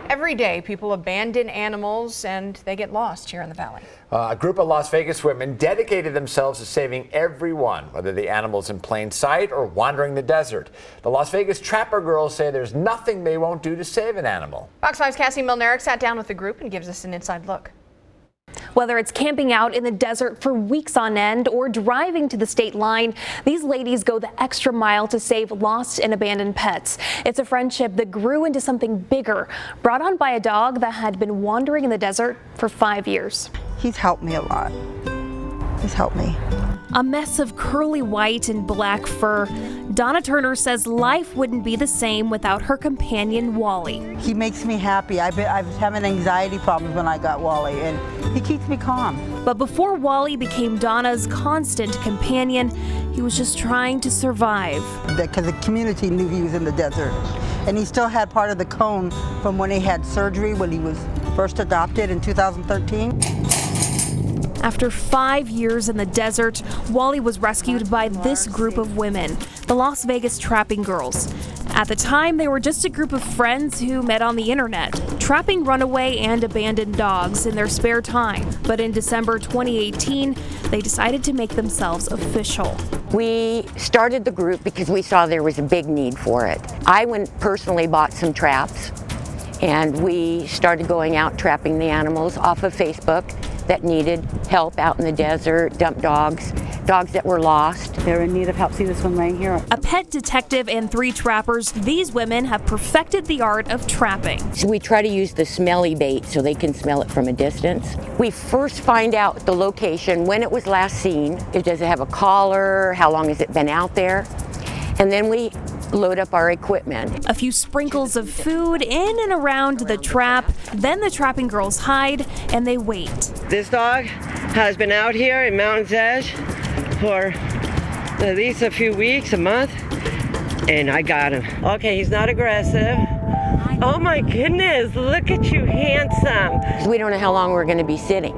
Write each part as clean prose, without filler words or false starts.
Every day, people abandon animals and they get lost here in the valley. A group of Las Vegas women dedicated themselves to saving everyone, whether the animal's in plain sight or wandering the desert. The Las Vegas Trapper Girls say there's nothing they won't do to save an animal. Fox 5's Cassie Milnerick sat down with the group and gives us an inside look. Whether it's camping out in the desert for weeks on end or driving to the state line, these ladies go the extra mile to save lost and abandoned pets. It's a friendship that grew into something bigger, brought on by a dog that had been wandering in the desert for 5 years. He's helped me a lot. He's helped me. A mess of curly white and black fur, Donna Turner says life wouldn't be the same without her companion, Wally. He makes me happy. I was having anxiety problems when I got Wally, and he keeps me calm. But before Wally became Donna's constant companion, he was just trying to survive. Because the community knew he was in the desert. And he still had part of the cone from when he had surgery when he was first adopted in 2013. After 5 years in the desert, Wally was rescued by this group of women, the Las Vegas Trapping Girls. At the time, they were just a group of friends who met on the internet, trapping runaway and abandoned dogs in their spare time. But in December 2018, they decided to make themselves official. We started the group because we saw there was a big need for it. I personally bought some traps, and we started going out trapping the animals off of Facebook that needed help out in the desert, dump dogs that were lost. They're in need of help. See this one laying here? A pet detective and 3 trappers, these women have perfected the art of trapping. So we try to use the smelly bait so they can smell it from a distance. We first find out the location, when it was last seen. Does it have a collar? How long has it been out there? And then we load up our equipment. A few sprinkles of food in and around the trap. Then the trapping girls hide and they wait. This dog has been out here in Mountain's Edge for at least a few weeks, a month, and I got him. Okay, he's not aggressive. Oh my goodness, look at you, handsome. We don't know how long we're going to be sitting.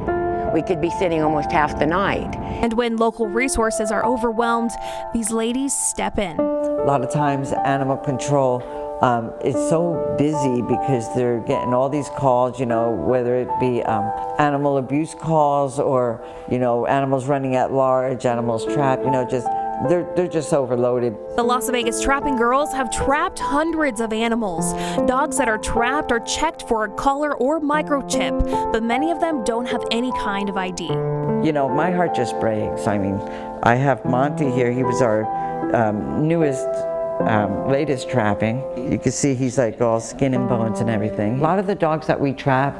We could be sitting almost half the night. And when local resources are overwhelmed, these ladies step in. A lot of times animal control is so busy because they're getting all these calls, whether it be animal abuse calls or, animals running at large, animals trapped, they're just overloaded. The Las Vegas Trapping Girls have trapped hundreds of animals. Dogs that are trapped are checked for a collar or microchip, but many of them don't have any kind of ID. My heart just breaks. I have Monty here. He was our newest, latest trapping. You can see he's like all skin and bones and everything. A lot of the dogs that we trap,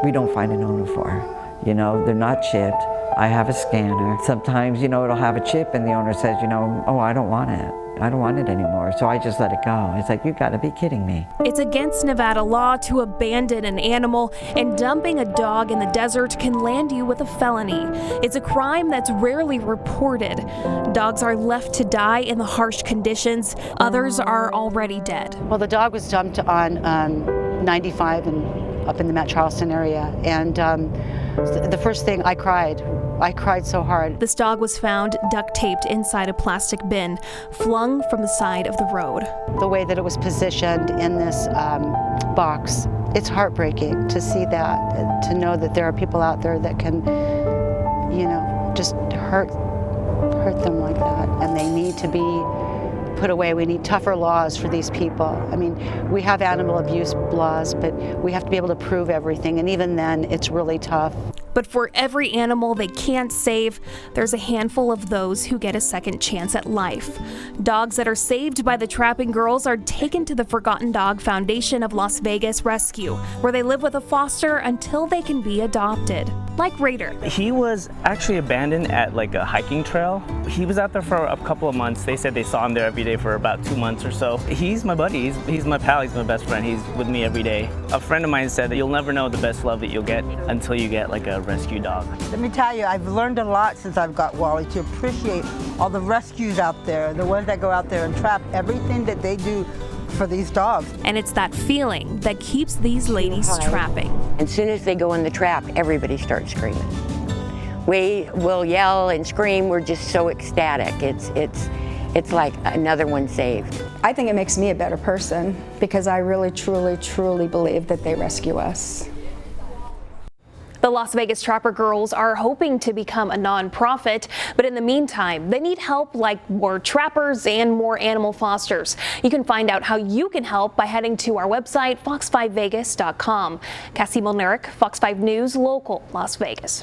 we don't find an owner for. They're not chipped. I have a scanner. Sometimes, it'll have a chip and the owner says, oh, I don't want it. I don't want it anymore. So I just let it go. It's like, you gotta be kidding me. It's against Nevada law to abandon an animal, and dumping a dog in the desert can land you with a felony. It's a crime that's rarely reported. Dogs are left to die in the harsh conditions. Others are already dead. Well, the dog was dumped on 95 and up in the Mount Charleston area. And the first thing, I cried so hard. This dog was found duct taped inside a plastic bin, flung from the side of the road. The way that it was positioned in this box, it's heartbreaking to see that, to know that there are people out there that can, just hurt them like that, and they need to be put away. We need tougher laws for these people. We have animal abuse laws, but we have to be able to prove everything, and even then, it's really tough. But for every animal they can't save, there's a handful of those who get a second chance at life. Dogs that are saved by the Trapping Girls are taken to the Forgotten Dog Foundation of Las Vegas Rescue, where they live with a foster until they can be adopted. Like Raider. He was actually abandoned at a hiking trail. He was out there for a couple of months. They said they saw him there every day for about 2 months or so. He's my buddy, he's my pal, he's my best friend. He's with me every day. A friend of mine said that you'll never know the best love that you'll get until you get a rescue dog. Let me tell you, I've learned a lot since I've got Wally to appreciate all the rescues out there, the ones that go out there and trap, everything that they do for these dogs. And it's that feeling that keeps these ladies trapping. As soon as they go in the trap, everybody starts screaming. We will yell and scream. We're just so ecstatic. it's like another one saved. I think it makes me a better person because I really, truly believe that they rescue us. The Las Vegas Trapper Girls are hoping to become a nonprofit, but in the meantime, they need help like more trappers and more animal fosters. You can find out how you can help by heading to our website, fox5vegas.com. Cassie Molnaric, Fox 5 News, Local, Las Vegas.